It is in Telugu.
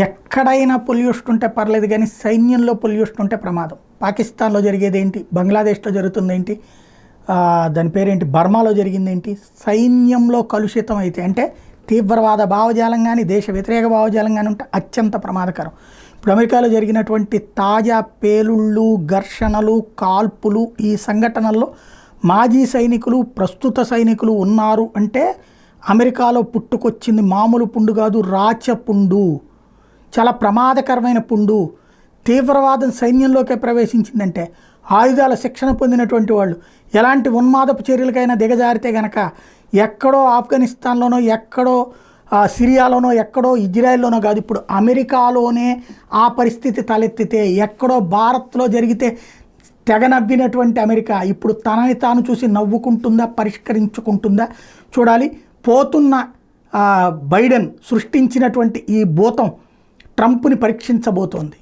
ఎక్కడైనా పొల్యూషన్ ఉంటే పర్లేదు కానీ సైన్యంలో పొల్యూషన్ ఉంటే ప్రమాదం. పాకిస్తాన్లో జరిగేది ఏంటి, బంగ్లాదేశ్లో జరుగుతుంది ఏంటి, దాని పేరేంటి, బర్మాలో జరిగింది ఏంటి. సైన్యంలో కలుషితం అయితే అంటే తీవ్రవాద భావజాలం కానీ దేశ వ్యతిరేక భావజాలం కానీ ఉంటే అత్యంత ప్రమాదకరం. ఇప్పుడు అమెరికాలో జరిగినటువంటి తాజా పేలుళ్ళు, ఘర్షణలు, కాల్పులు, ఈ సంఘటనల్లో మాజీ సైనికులు, ప్రస్తుత సైనికులు ఉన్నారు అంటే అమెరికాలో పుట్టుకొచ్చింది మామూలు పుండు కాదు, రాచపుండు, చాలా ప్రమాదకరమైన పుండు. తీవ్రవాదం సైన్యంలోకే ప్రవేశించిందంటే ఆయుధాల శిక్షణ పొందినటువంటి వాళ్ళు ఎలాంటి ఉన్మాదపు చర్యలకైనా దిగజారితే గనక ఎక్కడో ఆఫ్ఘనిస్తాన్లోనో, ఎక్కడో సిరియాలోనో, ఎక్కడో ఇజ్రాయెల్లోనో కాదు, ఇప్పుడు అమెరికాలోనే ఆ పరిస్థితి తలెత్తితే, ఎక్కడో భారత్లో జరిగితే తెగ నవ్వినటువంటి అమెరికా ఇప్పుడు తనని తాను చూసి నవ్వుకుంటుందా, పరిష్కరించుకుంటుందా చూడాలి. పోతున్న బైడెన్ సృష్టించినటువంటి ఈ భూతం ట్రంప్ని పరీక్షించబోతోంది.